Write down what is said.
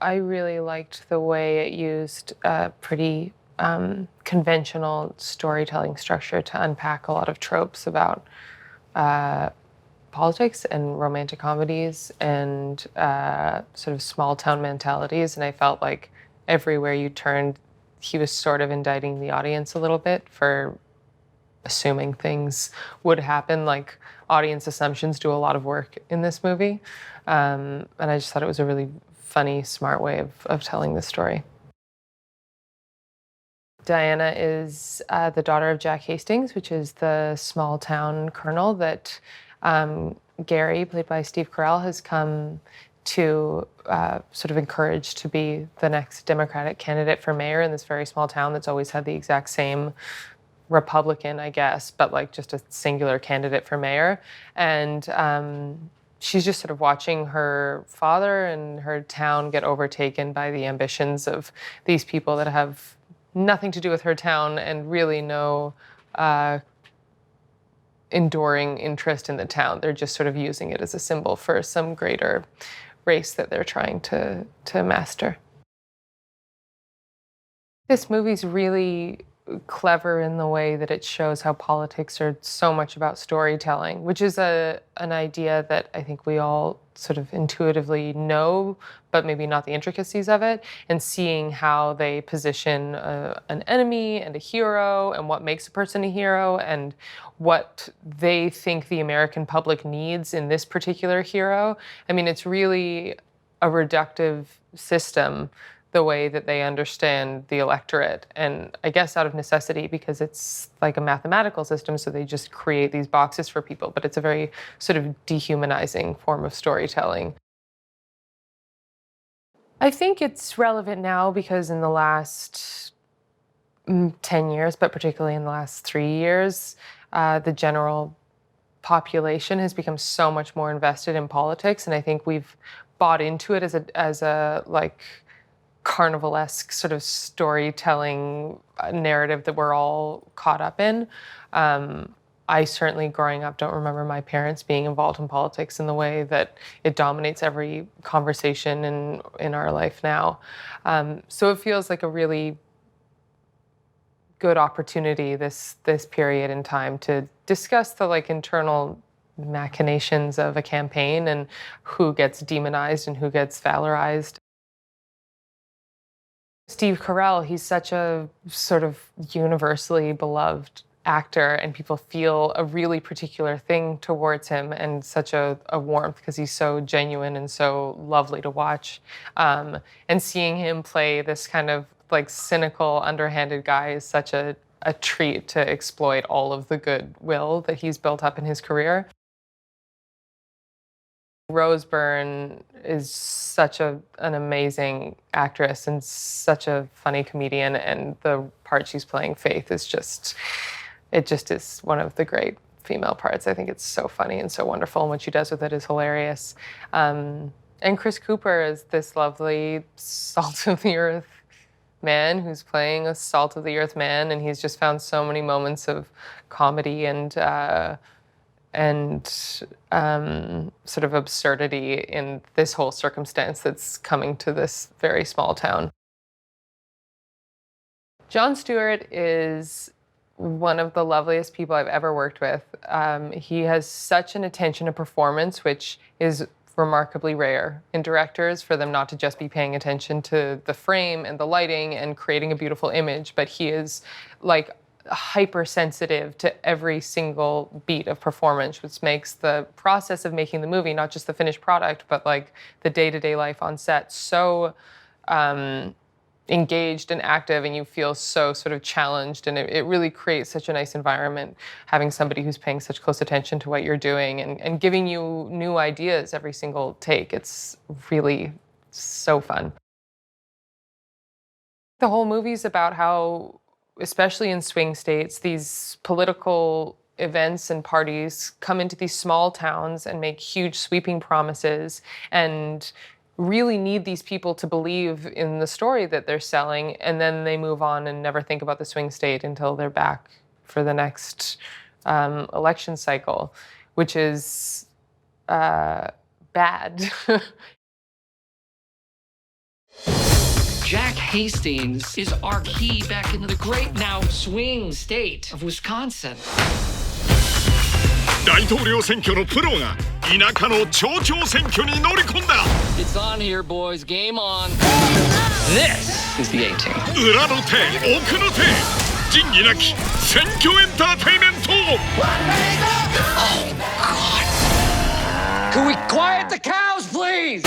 I really liked the way it used a pretty conventional storytelling structure to unpack a lot of tropes about politics and romantic comedies and sort of small town mentalities. And I felt like everywhere you turned, he was sort of indicting the audience a little bit for assuming things would happen. Like, audience assumptions do a lot of work in this movie. And I just thought it was a really funny, smart way of telling the story. Diana is the daughter of Jack Hastings, which is the small town colonel that Gary, played by Steve Carell, has come to sort of encourage to be the next Democratic candidate for mayor in this very small town that's always had the exact same Republican, I guess, but like just a singular candidate for mayor. And she's just sort of watching her father and her town get overtaken by the ambitions of these people that have nothing to do with her town and really no enduring interest in the town. They're just sort of using it as a symbol for some greater race that they're trying to master. This movie's really clever in the way that it shows how politics are so much about storytelling, which is an idea that I think we all sort of intuitively know, but maybe not the intricacies of it, and seeing how they position an enemy and a hero and what makes a person a hero and what they think the American public needs in this particular hero. I mean, it's really a reductive system, the way that they understand the electorate. And I guess out of necessity, because it's like a mathematical system, so they just create these boxes for people, but it's a very sort of dehumanizing form of storytelling. I think it's relevant now because in the last 10 years, but particularly in the last 3 years, the general population has become so much more invested in politics. And I think we've bought into it as a like, carnivalesque sort of storytelling narrative that we're all caught up in. I certainly, growing up, don't remember my parents being involved in politics in the way that it dominates every conversation in our life now. So it feels like a really good opportunity, this period in time, to discuss the like internal machinations of a campaign and who gets demonized and who gets valorized. Steve Carell, he's such a sort of universally beloved actor, and people feel a really particular thing towards him and such a warmth because he's so genuine and so lovely to watch. And seeing him play this kind of like cynical, underhanded guy is such a treat to exploit all of the goodwill that he's built up in his career. Rose Byrne is such an amazing actress and such a funny comedian, and the part she's playing, Faith, is just is one of the great female parts. I think it's so funny and so wonderful, and what she does with it is hilarious. And Chris Cooper is this lovely salt of the earth man who's playing a salt of the earth man, and he's just found so many moments of comedy and sort of absurdity in this whole circumstance that's coming to this very small town. Jon Stewart is one of the loveliest people I've ever worked with. He has such an attention to performance, which is remarkably rare in directors, for them not to just be paying attention to the frame and the lighting and creating a beautiful image, but he is like hypersensitive to every single beat of performance, which makes the process of making the movie, not just the finished product, but like the day-to-day life on set, so engaged and active, and you feel so sort of challenged, and it really creates such a nice environment, having somebody who's paying such close attention to what you're doing and giving you new ideas every single take. It's really so fun. The whole movie's about how, especially in swing states, these political events and parties come into these small towns and make huge sweeping promises and really need these people to believe in the story that they're selling, and then they move on and never think about the swing state until they're back for the next election cycle, which is bad. Jack Hastings is our key back into the great now swing state of Wisconsin. 大統領選挙のプロが田舎の町長選挙に乗り込んだ。 It's on here, boys. Game on. This is the A-team. 裏の手、奥の手、仁義なき選挙エンターテイメント。 Oh, God. Can we quiet the cows, please?